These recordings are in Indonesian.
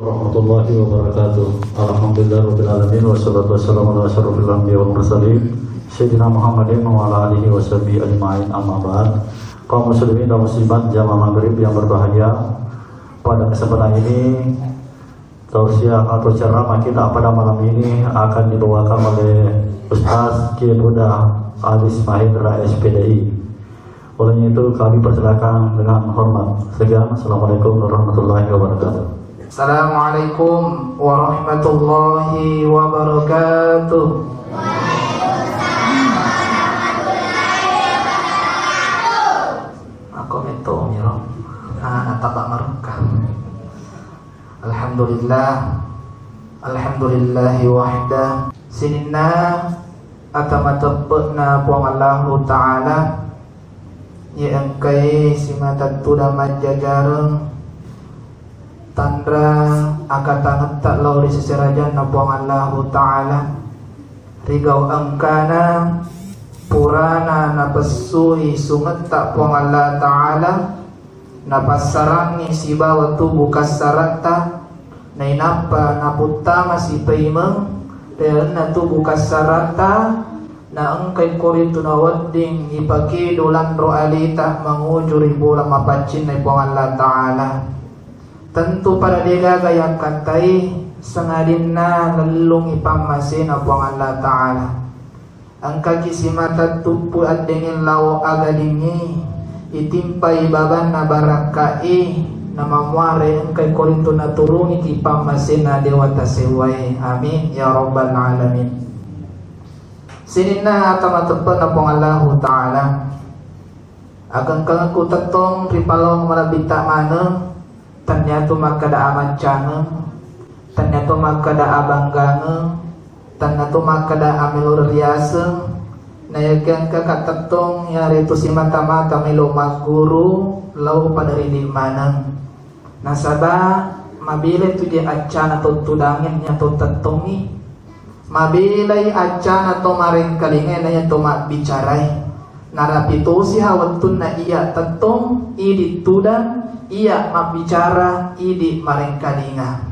Warahmatullahi wabarakatuh. Alhamdulillahirabbil alamin wassalatu wassalamu ala asyrofil anbiya'i wal mursalin sayyidina Muhammadin wa ala alihi washabihi ajmain, amma ba'd. Kaum muslimin dan muslimat jamaah maghrib yang berbahagia, pada kesempatan ini tausiah atau ceramah kita pada malam ini akan dibawakan oleh Ustaz Kiai Buddha Adis Mahendra SPDI. Olehnya itu kami persilakan dengan hormat. Sekian, assalamualaikum warahmatullahi wabarakatuh. Assalamualaikum warahmatullahi wabarakatuh. Aku itu miro, natabak marukah. Alhamdulillahi wahda. Sinina atamatapna puang Allahu Ta'ala ya engkai simatatu damat jajareng tandra akatan tak lauri seserajan nabuang Allahu Ta'ala rigau angkana purana napasui sungat tak puang Allah Ta'ala napasarangi si bawa tubuh kasarata nainapa naputa masih paimeng dan natubuh kasarata na angkay korito na wadding ipaki dolan ro alita mangujuri bola mapacin na ipong Allah Ta'ala. Tentu pada dia gaya katai sengadin na lalong ipamasin na ipong Allah Ta'ala. Ang kakisimata tupu at dingin lao agadingi itimpay baban na barakai na mamuare angkay korito na turungi ipamasin na dewata seway. Amin ya Rabbal Alamin. Sinina atamatepan na pong Allahu Ta'ala akan kangaku tetong ripalong malabita mana tanyato makada amancana tanyato makada abanggana tanyato makada amilur riasa nayakan kakatetong yari tu si mata-mata milo maguru lau pada rini mana nasaba mabile tu dia acana tu tudangin nyato tetongi mabilay acan atau maring kalingay na yan tumak bicaray narapito si hawatun na iya tatong idi tudan iya mabicara idi maring kalinga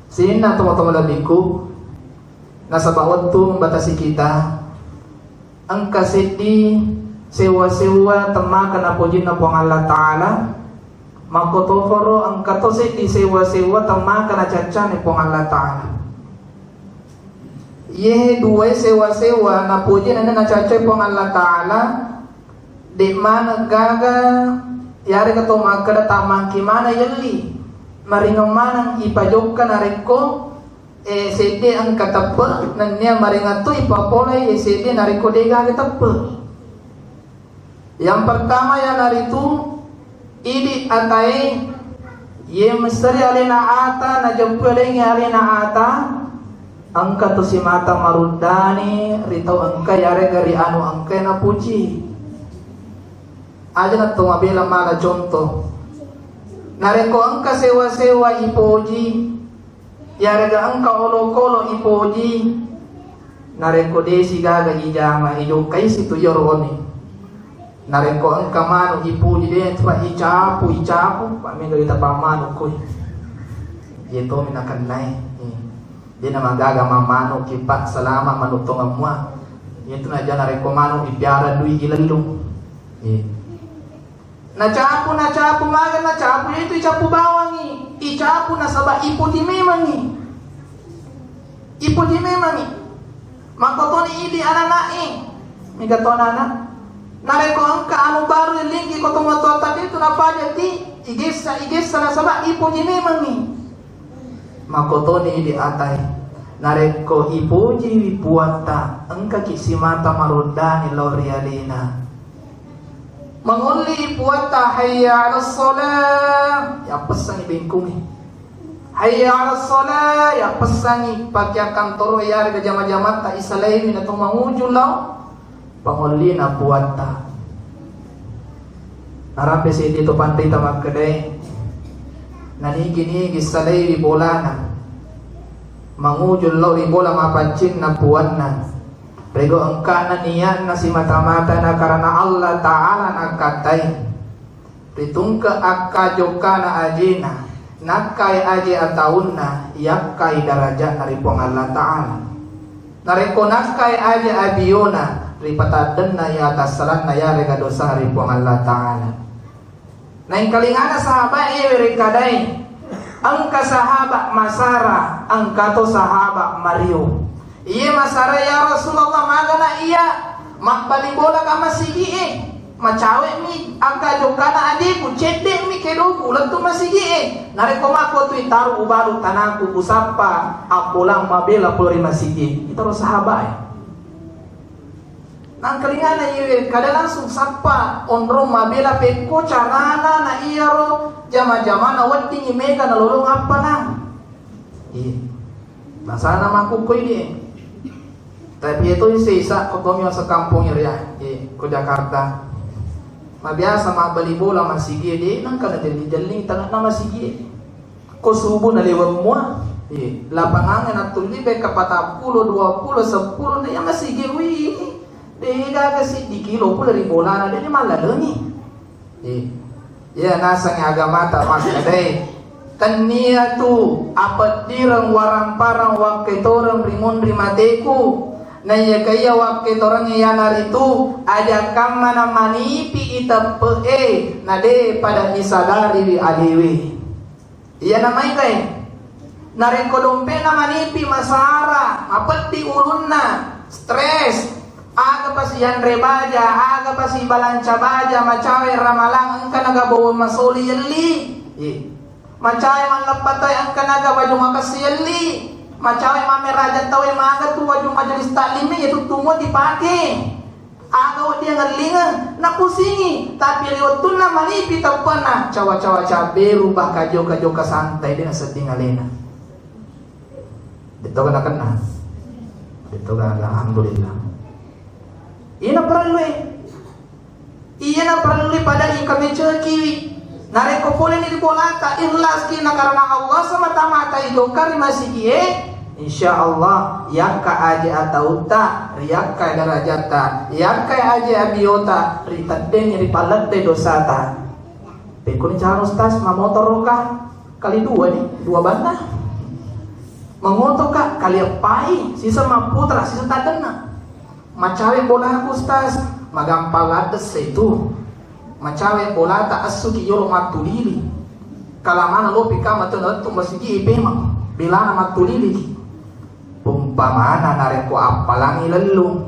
sin na tumatumalabiku nasa bawat tu membatasi kita ang kasidi sewa-sewa temakan apojin na puang Allah Ta'ala makotoforo ang katosidi sewa-sewa temakan acacan ni puang Allah Ta'ala ye dua sewa-sewa na puji na nacacoy pong Allah Ta'ala di mana gaga yari ka tumakada tamang kimana yali maringang manang ipajok na reko sede ang katapa na niya maringato ipapolay sede na reko de gaga tapa yang pertama ya narito idi atay ye mestari alina ata na jampu alina ata angka tu si mata marudani ritau angka yare gari anu angka na puji aja na tu mabila mana contoh nareko angka sewa-sewa ipoji yare ga angka olo-kolo ipoji nareko desi gaga ijama ijo kai situ yoroni nareko angka manu ipoji de tuwa icapu pak minggalita pamanu kuy yeto minakan naik dia nama gaga mamano kipak selama manutong amwa itu na jana rekomano ipiara dui ilalung na capu maga na capu itu icapu bawangi icapu na sabah iputi memangi makotoni idi ananai migatona na nareko angka anu baru lingki kotong watota itu napa jadi igesa na sabah iputi memangi makotoni di atai nareko ipuji wipuata engka kisimata marundani lorialina manguli ipuata hayya ala sholah ya pesangi bingkumi hayya ala sholah ya pesangi pakai kantor ya harga jama-jama tak isalai minatong mangujul lau panguli na puata narape si dito pantai tamak kedai nani gini gisalay di bolana mangujul lo di bola mapancin na puanna rego engkana niyan na si mata-mata na karena Allah Ta'ala na katay ritungka akka jokana ajina nakai aje ataunna yakai darajat naripong Allah Ta'ala. Nareko nakai aje abiona ripatadenna ya atas salat na ya rega dosa haripong Allah Ta'ala. Nah yang kalingana sahabat rekadai angka sahabat Masara angka to sahabat Mario. Iya Masara ya Rasulullah magana iya mak bali bola ka masigi macawe mi angka jokana adiku cedek mi kedoku lentu masigi nareko mako tu taru ubalu tanaku kusapa apulang mabela pori masigi itu sahabat. Nang kelingana ieu kada langsung sapa onro mabela peko carana na iyaro jama-jama na wati mega na lolong apa nang. Iya. Masana maku ko ini. Tapi itu sisa kotomi sa kampung ya, ko Jakarta. Mabiasa mabali bola masigi di nang kada jeli-jeli tanga na masigi. Ko subuh na lewat mua. Lapangan na tuli be kapata 10 20 10 na ya masigi wi. Dega kasi di kilo pula dari bola na dia malalani. Ya nasa ng agama ta mas kadai. Tania tu apat dirang warang parang waketorang rimon rimateku. Na ya kaya waketorang ya naritu ada kamana manipi ita pe na de pada isadari wi aliwi. Iya namai kai. Narekodompe na manipi masara apat di ulunna stres. Aga pa si Yanre Baja, aga pa si Balanca Baja, macawe ramalang ang kanagabawa masoli yali. Macawe manglapatay ang kanaga wajong makasi yali. Macawe mamerajan tawe maaga tu wajong majalis taklimi itu tumo dipake. Aga wa dia ngalingan nakusingi tapi riwatun na manipi tapana cawa-cawa caberu bah kajo-kajo santai dengan sedih ngalena. Dito ka na. Dito ka alhamdulillah. Iya na perlu pada kami cekiwi. Nareko pole ni bolata ikhlas kina karena Allah semata-mata idokar masih insyaallah yakka aja atauta yakka darajata yakka aja abiota ritadeng ri palette dosata. Pekun cara ustaz mamotor roka kali 2 nih 2 bantah. Mengoto kak kali pai sisa maputra sisa tadena. Macawe bola ustaz magampal ades itu macawe bola ta asuki yolo matulili kalamana lo pikama to tu masigi ipema bilana matulili umpamana nareko apalangi lelung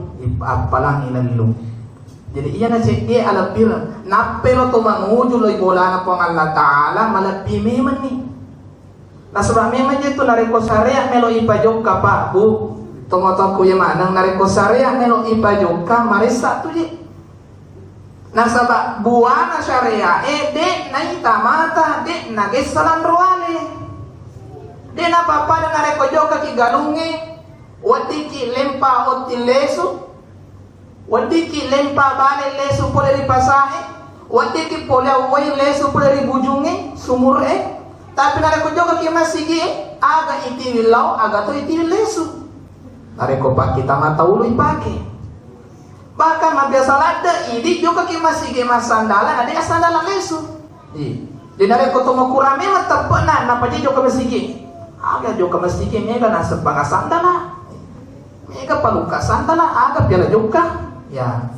jadi iya na cek ala pira napelo to manguju lo bola na pang Allah Taala malapi meman ni nasaba meman itu nareko sarea melo ipajok ka pa bu tomoto kuya manang nareko syariah nelo ipajoka marisa tu je. Nasaba buana syariah de na itamata de na gesalan ruale. De na papa na nareko joka ki galunge wati ki lempa oti lesu. Wati ki lempa bale lesu pole ri pasahe. Wati ki pole wai lesu pole ri bujunge sumur Tapi nareko joka ki masigi aga iti wilau aga to iti lesu. Nareko pak kita mata ulu ipake. Bahkan mabiasa lada ini juga kita masih gemas sandalan ada sandalan lesu. Di nareko tomo kurame matapana napa je juga masih aga juga masih mega nasa panga sandala. Mega paluka sandala aga piala juga. Ya.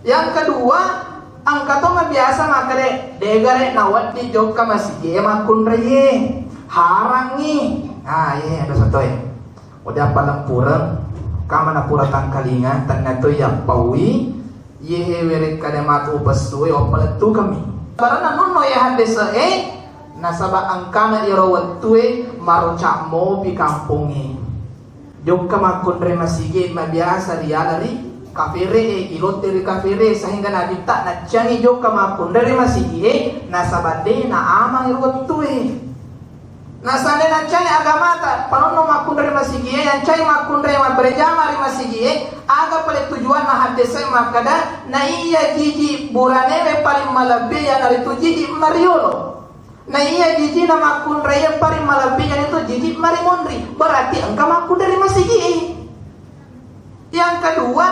Yang kedua angka to biasa makare degare nawat di joka masih makun reye harangi. Iya ada satu ya. Udah palampuran kama na puratan kalinga tanna to ya pawi yehe were kada matu pasue opalatu kami karena nonno ya handesa nasaba angkana irawat tue maruca mo pi kampungi jokka makun re masige mabiasa rialari kafire ilote ri kafire sehingga nadita na jangi jokka makun re masige nasaba de na amang irawat tue nasane nancane agamata panono makundre masigie yancai makundre ma berjama ri masigie aga pale tujuan na hadese makada na iya jiji burane paling malabe ya dari tujiji mariolo na iya jiji na makundre yang paling malabe ya itu jiji marimondri berarti engka makundre masigie. Yang kedua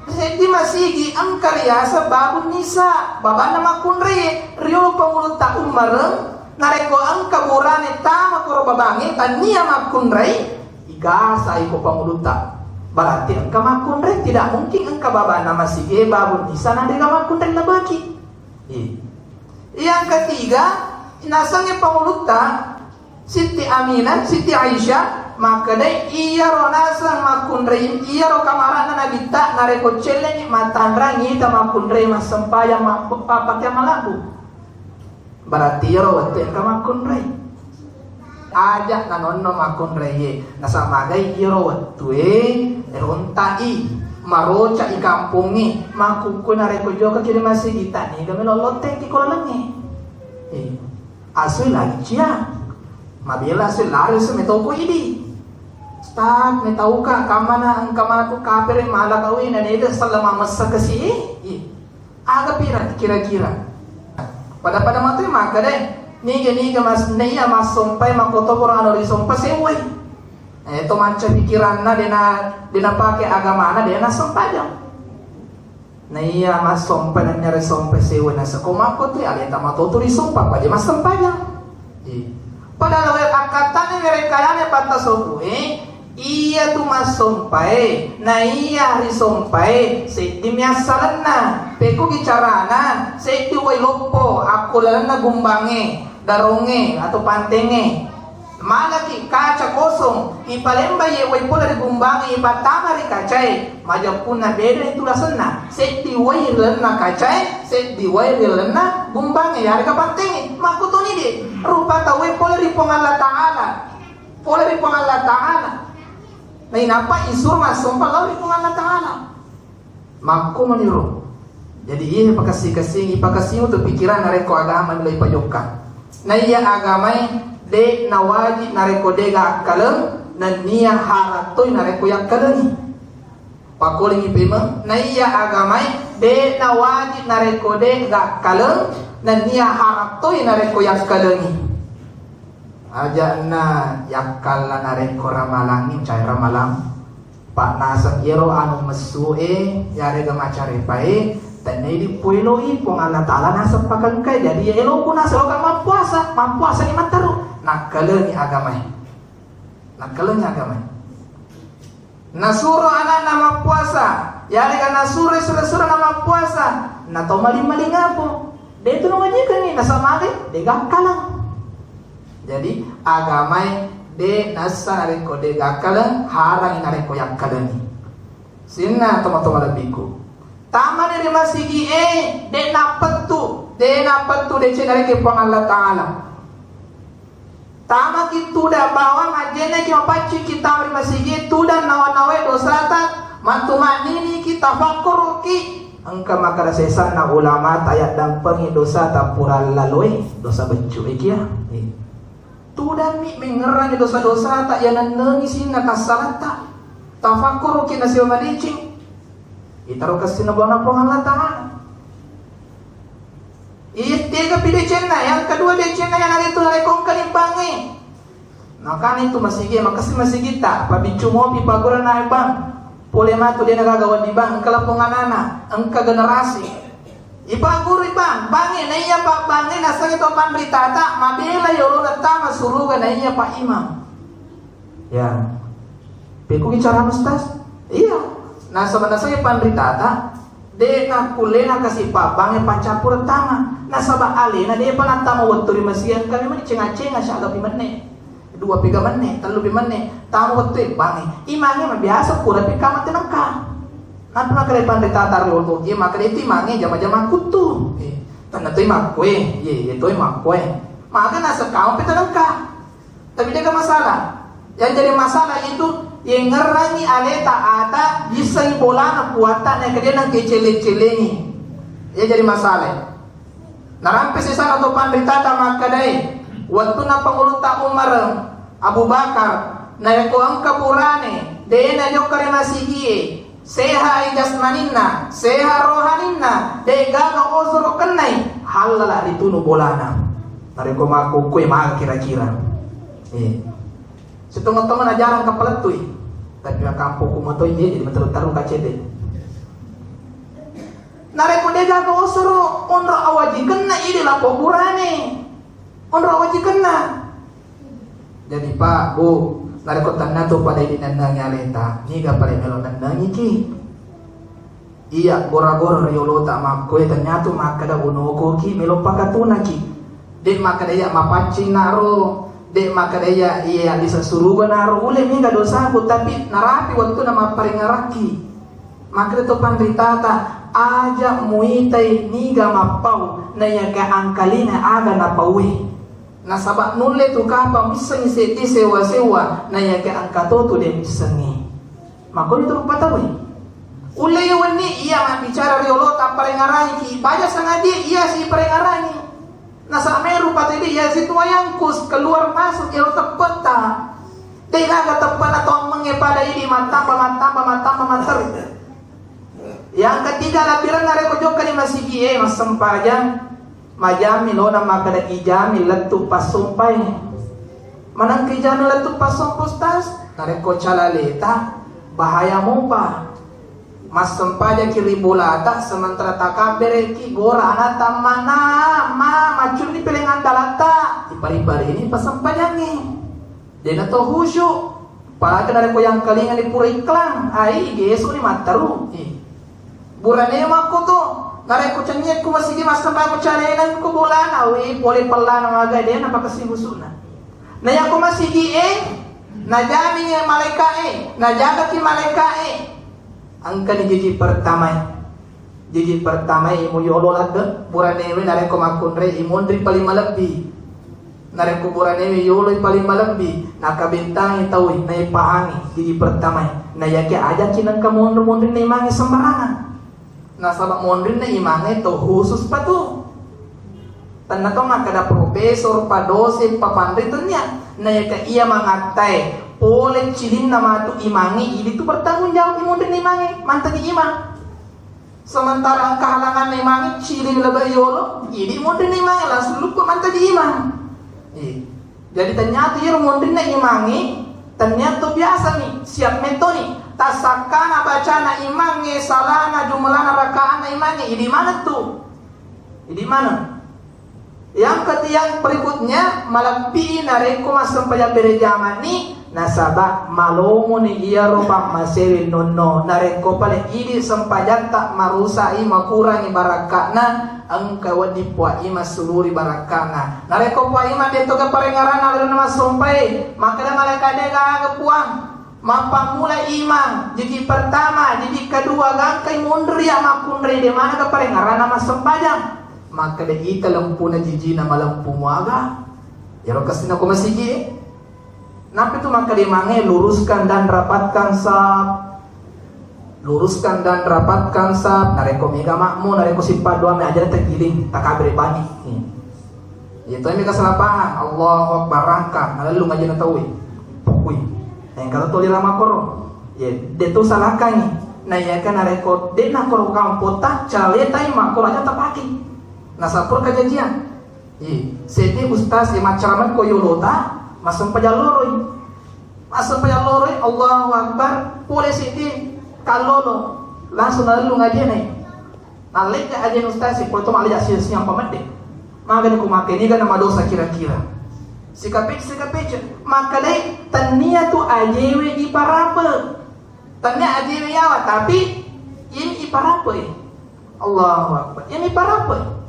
sedi masigi angka riasa babun nisa babana makundre riolo pengulut ta umareng nareko angka burane tama koro babangi tania makunrai igasa iko panguluta. Berarti angka makunrai tidak mungkin angka babana masih babun isa nade ka makunrai labaki. Yang ketiga, nasangnya panguluta Siti Aminah, Siti Aisyah maka dai iya ro nasang makunrai iya ro kamarana nabita nareko celeng matandrangi ta makunrai masempaya pakai malabu. Berarti iya ro wate ka makunrai ajak nanono makunrai nasa magai iya ro watue rontai maroca i kampungi makuku nareko joka kiri masih kita nih kami lolote ki kolangi asli lagi cia mabila asli lari semetoko ini Ustaz, may tahu ka kamana ang kamatu kapir malah kawin na nito selama masa kasi aga pira kira-kira pada matu maka deh niga mas neya mas sompai makoto por ano di sompa sewai itu macam pikiran na dina pakai agama na dina sompajang neya mas sompai na nyari sompai sewai na sekomako tu alita matoto di sompa pa di mas sompajang pada lawet akatan mereka yang patah sopu iya tu masompai na iya hari sompai seti miasalana peku gicarana seti wai lopo aku lalana gumbange daronge atau pantenge malaki kaca kosong ipalemba ye wai pola di gumbange ipatama ri kacai majapuna beda itu lasana seti wai lalana kacai seti wai lalana gumbange harga pantenge makutoni de rupa tawe pola di pengalla ta'ala na inapa isur masuk kalau itu Allah Ta'ala maku meniru jadi iya pakasih untuk pikiran nareko agama nilai pajokan na iya agama de nawaji nareko dega kaleng na niya haratoy nareko yang kaleng pakuling ipema na iya agama de nawaji nareko dega kaleng na niya haratoy nareko yang kaleng aja na yakal la nareko ramalangi cai ramalang pak nasang yero anu mesue yare ga macare pae tanai di pueloi pong Allah Taala nasab pakangkai jadi elo kuna selo ka mampuasa ni mataru nakaleuni agama nasuro anak nama puasa yare ga nasure sura nama puasa na to mali ngapo de itu ngajikan ni nasamade de gakalang. Jadi agama de nasa nareko de gakalan harang nareko yang kalani. Sinna toma lebiku. Tama dari masigi de napatu de cenareke pang Allah Taala. Tama kitu da bawa ngajene ki mapaci kita dari masigi tu dan nawa-nawa dosa ta mantumanini kita fakur ki angka makara sesan na ulama tayat dan pengi dosa ta pura laloi dosa becu ikia. Tudan mi mengerang dosa-dosa tak yang nangisin na kasarata tafakur kina siya malicing itaro kasi na buwan na Allah Ta'ala tiga pide cena yang kedua de cena yang narito narekong kalimpangi nakani itu masigi tak pabicu mo pipagura na ibang polema tu dia nagagawa di bang kalapungan anak engka generasi ipaguru ibang bangi na iya pak bangi nasa ito panritata mabila yolo natama suruga na iya pak imam ya peku bicara mustas iya nasa iya panritata de na kulena kasi pak bangi pancapur tama nasa ba ali na de panatama waturi masiyan kami mani cenga-cenga siya agapi mane 2 3 mane 3 mane tamu waturi bangi imangi mabiasa pura pika matinangka Napa kare pandai tatar lo ye makare ti mangi jama-jama kutu. Tanah tu makwe, ye tu makwe. Maka nasa kau petanangka. Tapi dia masalah. Yang jadi masalah itu yang ngerangi aleta ata bisa bola puatan yang kemudian nak kecele-celengi. Ya jadi masalah. Narampe sesana tu pandai tata makadai. Waktu na panguluta Umar Abu Bakar na ko ang kapurane de na jokare masigie. Seha jasmanina, seha rohanina, de gaga osoro kenai, halala ditunu bolana. Nareko maku kue mal kira-kira. Setengah teman ajaran kapalat tuh, tapi kampung kumoto ini jadi taruh kacede. Nareko de gaga osoro onro awaji kena ini lapo kurane. wajib kena. Jadi Pak, Bu, nareko tanah tu pada ini nandang aleta, ni ga pada melo nandang iki. Iya, gora-gora riolo tak makoi ternyata makada unoko ki melo pakatuna ki. Dek makada ya mapancing naro, dek makada ya iya bisa surugan naro ule mi ga dosa bu tapi narapi waktu nama paringaraki. Makada to pandritata aja muitai ni ga mapau na ya ga angkalina aga na paui. Na sabak nulle tu kapa miseng seti sewa-sewa na ya ga angkato tu de misengi. Makoni tu patawi. Ule wani iya bicara riolo tak parengarai ki baja sangadi iya si parengarani nasa meru patedi iya situ ayangkus keluar masuk ilo tepeta tega ga tepat atau mengepada ini mantap yang ketiga lapiran nareko joka di masigi mas sempajang majami lona makada ijami letu pasumpai manang kijami letu pasumpustas nareko calaleta bahaya mupa mas sempaja kiri bulata sementara takabere ki gora anata mana macul ni pelengan dalata di pari-pari ini pasampajangi dena to husyu para kana ko yang kalingan di pura iklan ai gesu ni mataru burane mako to nare ko canyek ko masigi mas sempaya ko calenan ko bulan awi pole pelana maga dena pakasibusuna na yang ko masigi najami malaikat najaga ki malaikat angka ni jiji pertama imu yolo lada buranewe nareko makunre imundri paling malabbi nareko buranewe yolo paling malabbi nakabintangi tawi na ipahangi jiji pertama na yake aja kinang ka mondri na imangi sembarangan na sabak mondri na imangi to khusus pa to tanna to makada profesor pa dosen pa pandritonya na yake iya mangatay oleh cilin nama tu imangi ini tu bertanggung jawab imun imangi mantani imang sementara kehalangan imangi cilin lebih yolo ini imun imangi langsung lupa mantani imang jadi ternyata ya imun imangi ternyata biasa nih siap metoni tasakana bacana imangi salana jumlana rakaana imangi ini mana tuh ini mana yang ketiga berikutnya malapi nareko masam paya berejaman ni nasaba malomo ni iya roba masewi nonno nareko pale idi sempajan tak marusai makurangi barakana angka wadi puai masuluri barakana nareko puai ma deto ke parengaran alun nama sompai maka malaikat dega kepuang mampa mulai imam jadi pertama jadi kedua gangkai mundri makundri de mana ke parengaran nama sempajan maka de ita lampuna jiji nama lampu muaga ya rokasina ko masigi Napi itu maka dimangai luruskan dan rapatkan sab, nareko mega makmu, nareko sifat doa me aja tergiling, tak kabri bani. Itu yang kesalahan. Allah Akbar rangka, lalu ngaji natawi, pokui. Yang kata toli lama koro, ya detu salahkan. Nah ya kan nareko de nak koro kampota, caletai makor aja tapaki. Nasapur kajajian. Seti ustaz macam koyolota. Masuk pajaloroi Allahu Akbar boleh siti kalolo langsung lalu ngaji nih nalik aja ustaz si foto malah siang pamede maka ni kumake ni kana madosa kira-kira sikapit maka dai tania tu ajewe iparapa tania ajewe yawa tapi ini iparapa Allahu Akbar ini iparapa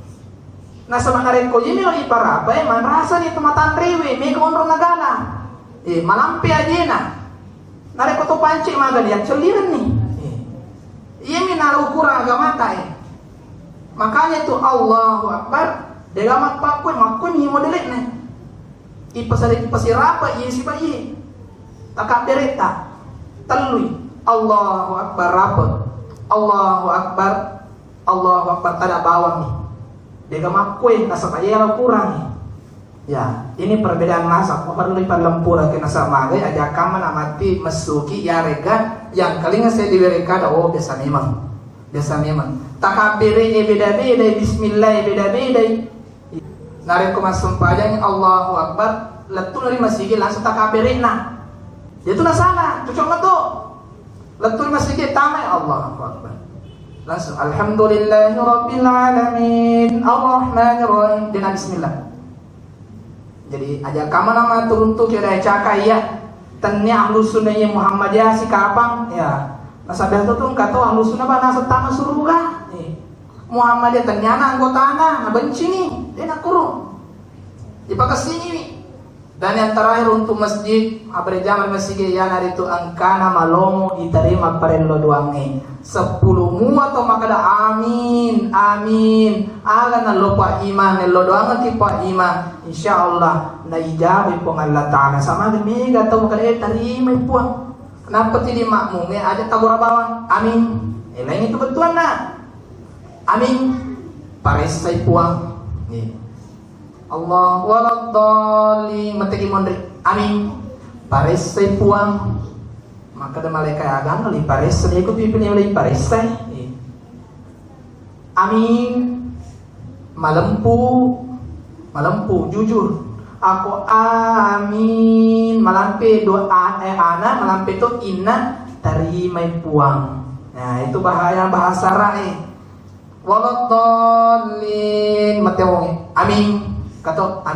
na sa mga ko yun yung iparapa man rasa ni tumatan rewe may kaunro nagala malampi aja na nareko to panci magali at suliran ni yun narukura agamata makanya itu Allahu Akbar dega makun himo delik na ipasirapa iya si bayi takap dereta taluy Allahu Akbar rapat Allahu Akbar tada bawang ni dega makwe nasa payela kurang ya ini perbedaan masa perlu ipalempura ke nasa magay aja kaman amati masuki ya rega yang kalinga saya diwereka da biasa memang takabire beda-beda bismillah beda-beda nareko masumpajang Allahu Akbar letu dari masjid langsung takabire na itu na sana cocok na to letu masjid tamay Allahu Akbar langsung Alhamdulillahi Rabbil Alamin Ar-Rahmanir Rahim dengan bismillah Jadi aja kama nama turun tuh kira cakai ya. Tanya ahlus sunnahnya Muhammadiyah si kapang ya. Nasabah tuh kata ahlus sunnah bana setama surga. Muhammadiyah tanya anggota na benci nih, dia nak kurung. Dipakai sini. Dan yang terakhir untuk masjid, abri zaman masjid yang hari itu angkana malomo diterima perelo doange 10 mua atau makada amin aga na lupa iman lo doang tipa iman insyaallah na ijabi pong Allah Ta'ala sama gemiga atau makada terima puang kenapa tidak makmumnya ada tabura bawang amin lain itu betulan na amin pares say puang nih Allah waladhdallin mateki mondri amin pares say puang maka ada malaikat agama li pares saya ikut pimpin li pares say amin malempu jujur aku amin malampe doa ana malampe tu inna terima puang nah itu bahasa rai waladhdallin mate wonge amin kata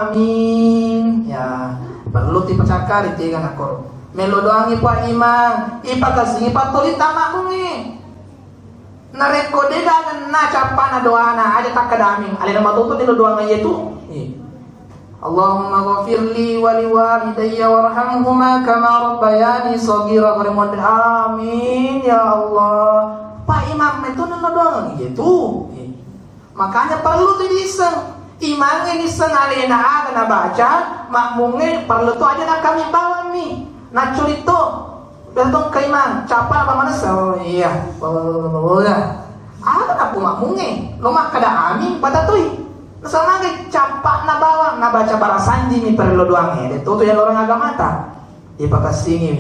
amin ya perlu dipecahkan di tiga nakor melo doang ipa iman ipa kasih ipa tulis tamak bungi nareko dega na capana doana aja tak kadaming alina matutu di doang itu Allahumma ghafirli wa liwalidayya warhamhuma kama rabbayani shaghira amin ya Allah Pak Imam itu nelo doang gitu makanya perlu tuh diseng imangnya diseng alina ada na baca makmungnya perlu tuh aja nak kami bawa nih nak curito datang ke imam capa apa mana so iya ada aku makmungnya lo mak kada amin pada tuh sama ke capa na bawa na baca barasanji nih perlu doangnya itu tuh yang orang agama tak dipakasih nih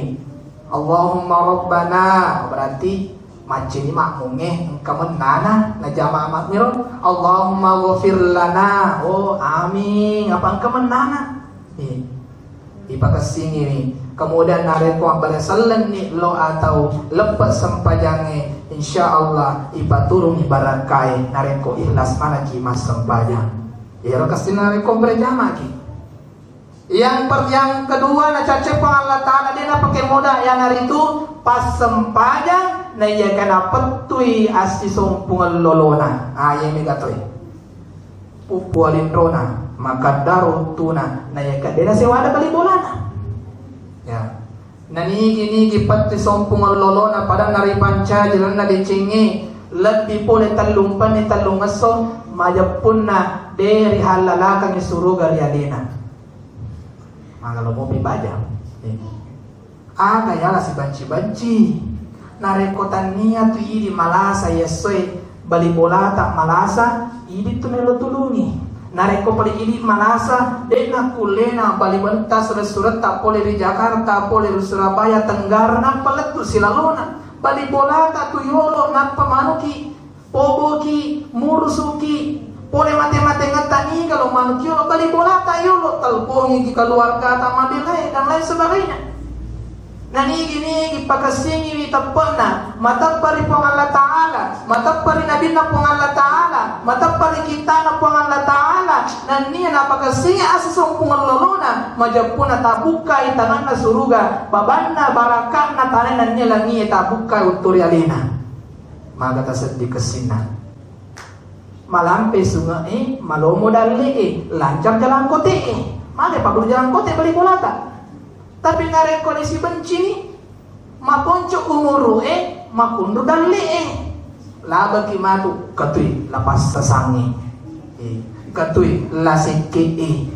Allahumma rabbana berarti macam ni makmungnya kamu nana na jamaah makmirun Allahumma ghafir lana oh amin apa kamu nana dipakasih ni kemudian nareko balasallan ni lo atau lepas sempajangnya insyaallah ipaturung ibarakai nareko ikhlas mana ki mas sempajang ya lo kasih nareko berjamaah ki yang kedua na cacep Allah Ta'ala dia na pakai modal yang hari itu pas sempajang na iya kana petui asi sompungan lolona ayah mi gatoy pupualin rona maka daru tuna na iya kadena sewada bali bolana ya nani pati sompungan lolona pada nari panca jalan na dicingi lebih pole talumpan ni talungaso majapun na dari halalaka ni suruga rialina maka lo mau baca aga yala si banci narekotan niya tu idi malasa yesoy bali bolata malasa idi tu nelo tulungi nareko pali idi malasa dena kulena bali banta surat tak pole di Jakarta pole di Surabaya Tenggara na paletu silalona bali bolata tu yolo na pamanuki poboki murusuki pole mate-mate ngatani kalau manuki yolo bali bolata yolo talpongi di keluarga tamadilai dan lain sebagainya nani gini pakasingi tapana matapari pong Allah Ta'ala matapari nabi na pong Allah Ta'ala matapari kita na pong Allah Ta'ala nani na pakasingi asasong pong lolona majapuna tabuka itanan na suruga babanna barakan na tanan na niya langi tabuka uturi alina magata seddi kesina malampe sunga malomo dali lancar jalan kote made pagul jalan kote bali bolata tapi nare kondisi benci ni maponco umuru makundu dalli laba kimatu katui lapas sasangi katui lasiki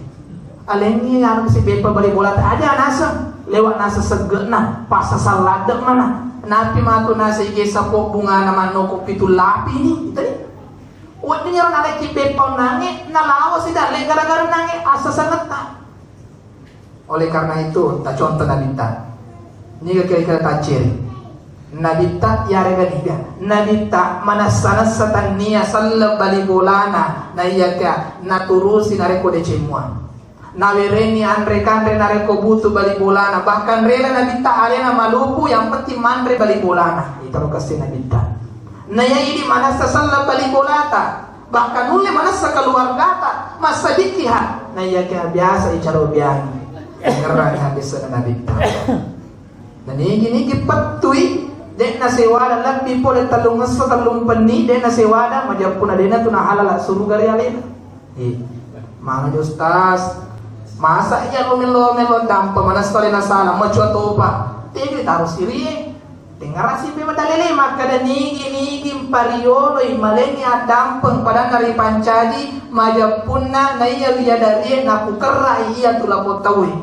alengi yang si bepa bali bola aja nasa lewat nasa segena pas saladek mana napi matu nasa ige sapo bunga nama noko pitu lapi ni tadi wad ni orang nare ki bepa nange nalawa sida le gara-gara nange asa sangat oleh karena itu tak contoh nabita ni kira-kira tacir nabita ya rega niga nabita mana sana satania sallam bali bolana na iya na turusi nareko de cemua na wereni andre nareko butu bali bolana bahkan rela nabita arena maluku yang penting mandre bali bolana itu kasih nabita na ya ini mana sallam bali bolata bahkan ule mana sekeluarga masa dikiha na iya kaya biasa icaro biang ngerang habis na nabita dan ini patui dek na sewada lebih pole talungas sa talumpani dek na sewada majapuna dena tuna halala suruh gari alena mga justas masa iya lo melo dampa mana sekali na sana macua topa tinggi taruh siri Dengar si pe madalele makada nigi pariolo imaleni adampeng pada nari pancaji majapunna na iya bidadari na pukerra iya tula potawi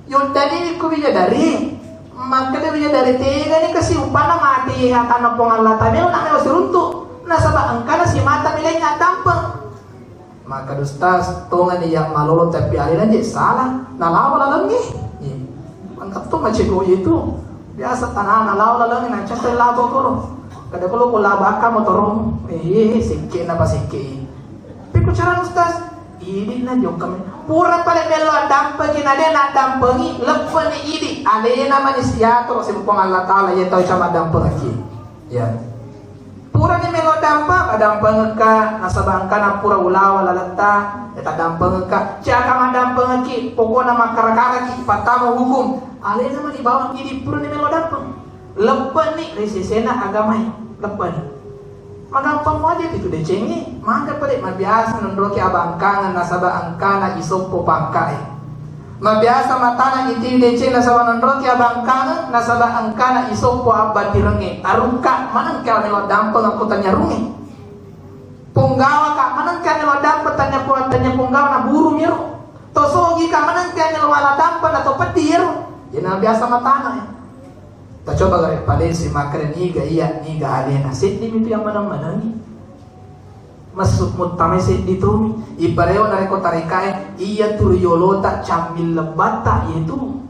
yodani ku bidadari makada bidadari tega ni kasi upana mati akan pong Allah tabe na may suruntu na saba angkana si mata mileni adampeng maka dustas tongan yang malolo tapi aliran je salah nalawa lalangi angkat to macego itu biasa tanah law lang na chata labo ko kada ko laba ka motorong sikke na pasikke pero cara ustaz ini na jok kami pura pale melo dampa kinade na dampangi lepani idi ale na manisya to si pong Allah taala ya tahu sama dampa ki ya pura ni melo dampa kadampang ka nasabangka na pura ulawa lalanta eta dampang ka ciaka madampang ki pokona makarakara ki patama hukum ale naman ibawang ini pura ni melo dampang lepan ni resisena agamay lepan magampang mo aja itu decengi mangga pade mabiasa nondroki abangkangan nasaba angkana isopo pangkae mabiasa matana iti dece nasaba nondroki abangkangan nasaba angkana isopo abatirenge aruka manang ka melo dampang aku tanya rungi punggawa ka manang ka melo dampang tanya punggawa na buru miro tosogi ka manang ka melo wala dampang atau petir yana biasa matana ya. Ta coba gare pale si makre niga iya niga alena sidni itu yang manang-manangi. Masuk mutame sidni tu ipareo na ko tarikae iya turiyolota camil lebata itu.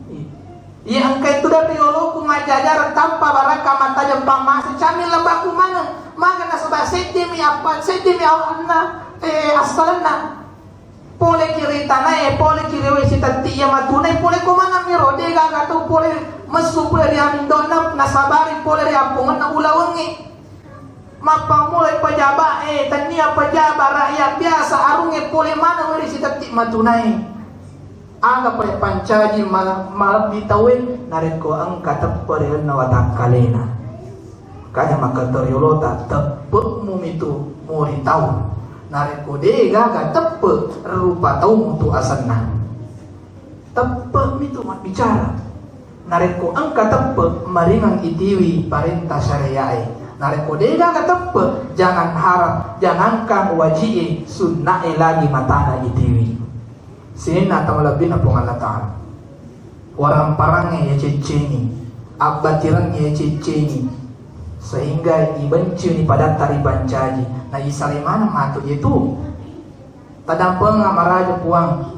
Iya angkai tu dari yolo ku majajar tanpa baraka mata jempang masih camil lebaku mana maka na sabah sidni mi apa sidni mi anna asalna pole kiri tanah pole kiri wesi tati ya matunai pole komana miro dega gato pole masuk pole di amindona nasabari pole di apungan na ulawangi mapamulai pajaba tania pajaba rakyat biasa arunge pole mana wesi tati matunai aga pole pancaji malap ditawin nareko angka tepere na watak kalena kaya makatoriolota tepuk mumitu muri tahu nareko dega ga tepe rupa tau mutu asanna tepe mitu mat bicara nareko angka tepe maringang itiwi parenta syariai nareko dega ga tepe jangan harap jangankan wajie sunnae lagi matana itiwi sina tamalabi na pong Allah Ta'ala warang parangnya ya ceceni abbatirangnya ya ceceni sehingga ibenci ni pada tari bancaji na isalimana matu itu tadampeng amaraja puang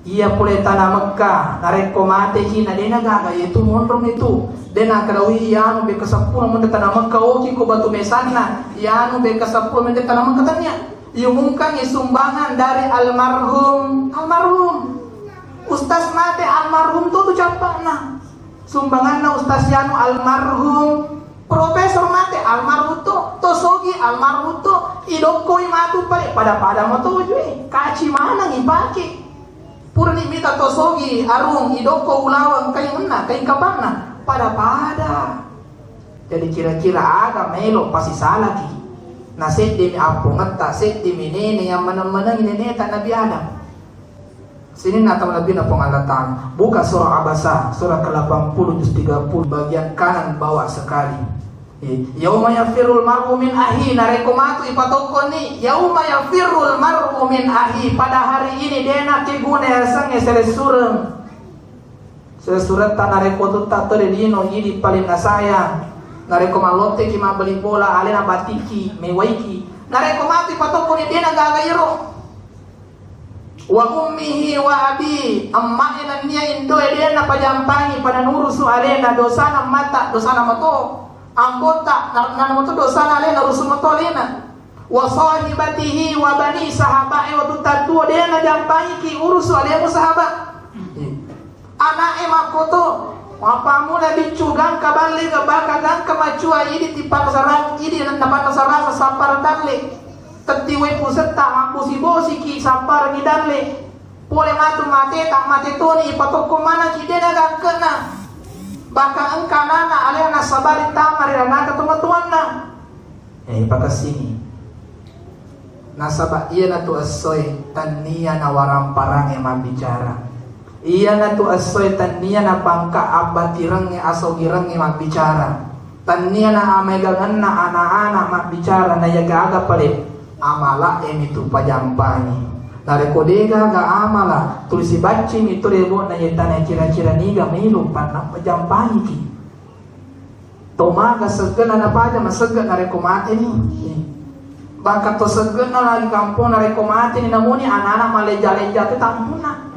iya pule tanah Mekah nareko mate hina dena gaga itu mondrom itu dena karawi yanu be kasapura mun tanah Mekah oki ko batu mesanna yanu be kasapura mun tanah Mekah tanya yumungkan sumbangan dari almarhum ustaz mate almarhum tu capana sumbangan na ustaz yanu almarhum Profesor mate almarhuto tosogi almarhuto idokoi matu pada moto jui kaci mana ngipake purni mita tosogi arung idoko ulawang kai menna kai kapana pada jadi kira-kira aga melo pasti salah ki na sedemi apongata sedemi nene yang mana-mana nene ta Nabi Adam sini natam Nabi na pengalatan buka surah Abasa surah ke-80 juz 30 bagian kanan bawah sekali yauma yafirul mar'u min ahi narekomatu ipatokon ni yauma yafirul mar'u min ahi pada hari ini dena kegune sange sesurat tanareko tu tatore dino ini paling nasayang nareko malote ki mabeli bola alena batiki mewaiki narekomatu ipatokon ni dena gagayro wa ummihi wa abi amma ina nia indo dena pajampangi pada nurusu alena dosana mata dosana mato anggota nanu tu dosa nale narusul matolena wa sahibatihi wa bani sahabae wa tutatu dena jampai ki urus ale sahabat ana makoto wapamu na bicugang kabali ka baka gang kamacua idi tipang sarang idi nan dapat sarasa sapar dalle tetiwe pusat tak aku si bosi ki sapar gidarle pole matu mate tak mate toni ipatoko mana ki dena gak kena baka engkanana alena sabari tamari ranaka tumatuan na ipakasini nasaba iya na tu asoy tania na waramparang mabicara iya na tu asoy tania na bangka abatirang asogirang mabicara tania na amegangan na anak-anak mabicara na yaga-aga palit amala itu pajampani narekodega ga amala tulisi baci itu rebo na yetana kira-kira niga milu panna pajampani ki tomaga segena na paja masega narekomate ni baka to segena lagi kampung narekomate ni namuni anak-anak maleja-leja te tampuna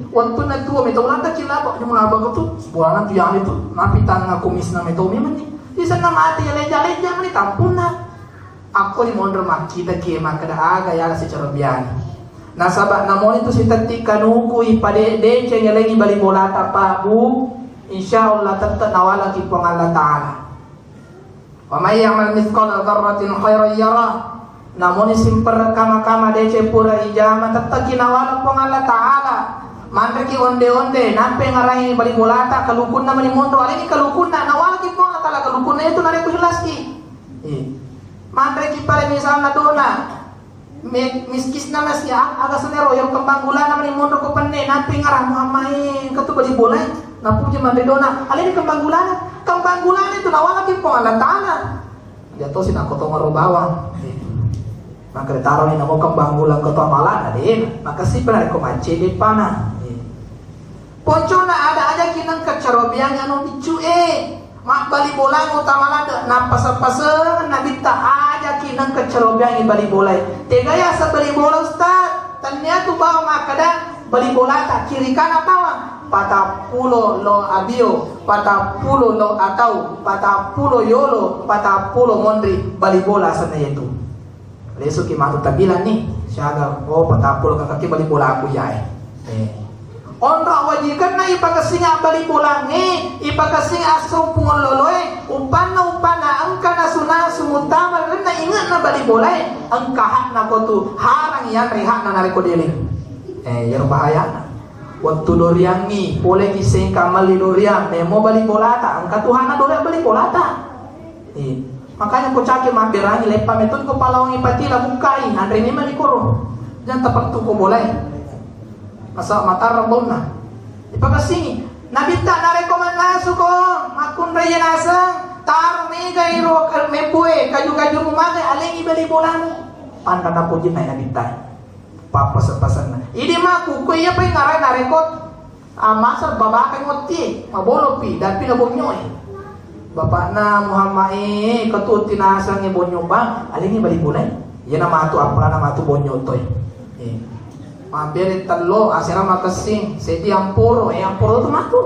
waktu na tuwa mito lanta kilaba yung mga bago to bulangan tu yang itu napitan nga kumis na mito mi man ni isa na mati leja-leja man ni tampuna ako ni mondro makita ki makada aga yala si Charabiani nasaba namon itu si tati kanuku ipade de cengelengi bali bolata pa bu insyaallah tetap nawala ki pong Allah taala wa may ya'mal mithqala dzarratin khairan yara namun simper kama-kama de pura ijama tetap ki nawala pong Allah taala mantre ki onde-onde nampe ngarai bali bolata kalukun na mani mondo ali ni kalukun na nawala ki pong Allah taala kalukun na itu nare ko jelas ki mantre ki pare misalna dona miskis na masya aga sanero yung kembang gula naman yung mundo ko panne nampi ngarah muhamay katu bali bolay napuji man dona alin kembang gula itu nawala ki po Allah taala dia to sinako to ngarobawa maka taro ni namo kembang gula ko to amala din makasih pala ko mace di pana ponco na ada aja kinang kacarobian anu dicu mak bali bola mo tamalada napasa-pasa nabita aja kinang kacarobian bali bola tegaya sa bali bola ustad tanya tu bawa makada bali bola tak kiri kanan bawah 40 lo abio 40 lo atau 40 yolo 40 mondri bali bola sana itu leso ki matu tabilan nih siaga 40 kakaki bali bola aku ya Onra wajikan na ipakasing bali bolange ipakasing asong pungon loloy upana angka na suna sumutama na ingat na bali bolay ang kahat na ko tu harang yan rehat na nariko diling yang bahaya na waktu doriangi boleh kising kamali doriang nemo bali bolata ang katuhan na doriang bali bolata makanya ko caki mabirangi lepa metod ko palawang ipatila bukai andre ni malikoro jangan tepat tu ko boleh masa matar na ipakasing nabita na rekomendasi ko makun raya nasang tar mega iro mepue kaju-kaju rumah aling ibali bolan panda na pujin na nabita papasan na idi mah kuku iya pa ngaray na rekod masa babakay ngoti mabolo pi dan pinabonyo bapak na muhamai katut tinasang ibonyo ba aling ibali bolan yan na matu apa na matu bonyo toy mabere talo asira makasing sedi amporo amporo tu matu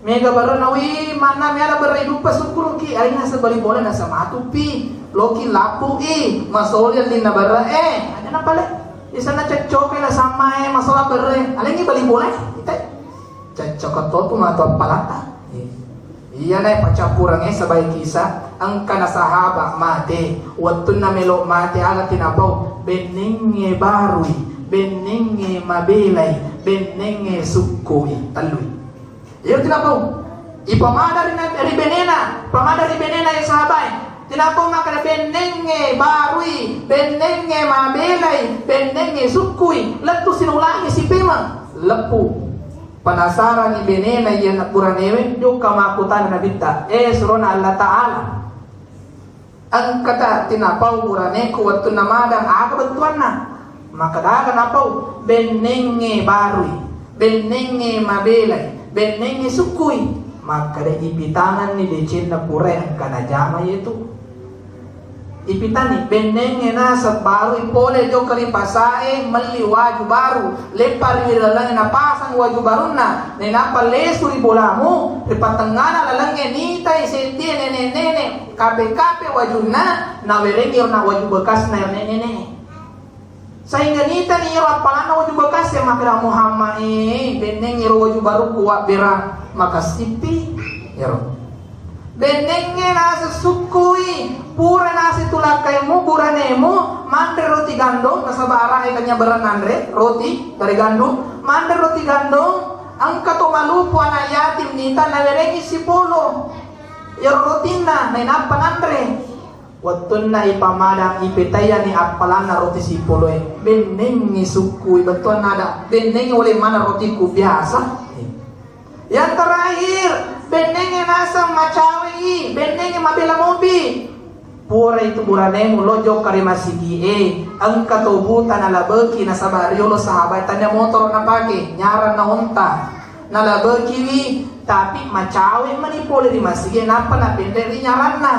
mega baru nawi mana mera beridu pasukuru ki ari nasa bali bola nasa matu pi loki lapu masoli linda bara ada na pala isa na cecok la sama masalah bere alingi bali bola ite cecok to tu matu palata iya na pacapurang sabay kisa ang kana sahaba mate watun na melo mate ala tinabaw beninge barui benenge mabelay benenge sukui talui iyo tinapaw ipamada rin benena yung sahabay tinapaw nga benenge barui benenge mabelay benenge sukui lato sinulangi si Pema lapu panasaran ni benena yan nakuranewe yung kamakutan na bita surona Allah Ta'ala ang kata tinapaw urane kuwatu namadang agabatuan na makadagan apaw benenge barui benenge mabelay benenge sukui makada ipitangan ni decen na pure ang kanajama itu ipitani benenge na sa barui pole jo kalipasae mali waju baru lepar ilalang na pasang waju baru na nenapalesu ibolamu ripatangana lalang nitay senti nene kape waju na nawerengi na waju bekas na nene sehingga nita ni iro apalana waju bekas ya makira Muhammad beneng iro waju baru kuat berang maka sipi iro benenge nasa sukui pura nasi tulakaimu buranemu mandre roti gandum nasabara kanya beranandre roti dari gandum mandre roti gandum angka to malupo anak yatim nita nawerengi si polo ya rotina na inapanandre watun na ipamadang ipitaya ni apalan na roti si polo benengi sukui betul nada benengi oleh mana rotiku biasa. Yang terakhir, benenge nasa macawi, benenge mabela mobi. Pura itu buranemu lojo karimasigi ang katubutan na labeki na sa baryo lo sahabat tanya motor na pake, nyaran na unta. Na labeki wi, tapi macawi manipuli di masigi napa na benderi nyaran na.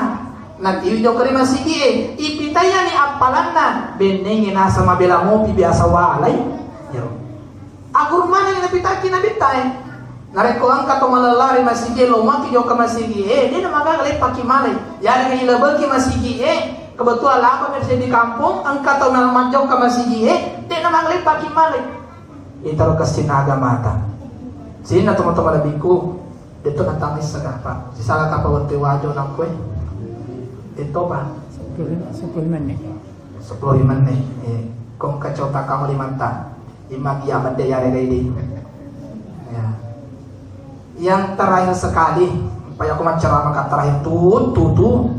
Natiwi jo karimasigi ipitaya ni apalan na, benenge nasa mabela mobi biasa walay. Agur mana ni napitaki na bitay. Nareko ang kato malalari masigi lomaki jo ka masigi dia na magagalay pakimalay yari ka ilabagi masigi kebetulan lama kerja di kampung ang kato nalamadjo ka masigi dia na magagalay pakimalay itaro ka sinaga mata sina teman-teman labiku dito natangis sa gapa si salah tapa wanti wajo ng kwe dito ba 10 menit kung kacota ka mo limanta imagyaman de yari kay di yang terakhir sekali supaya aku menceramah terakhir tutu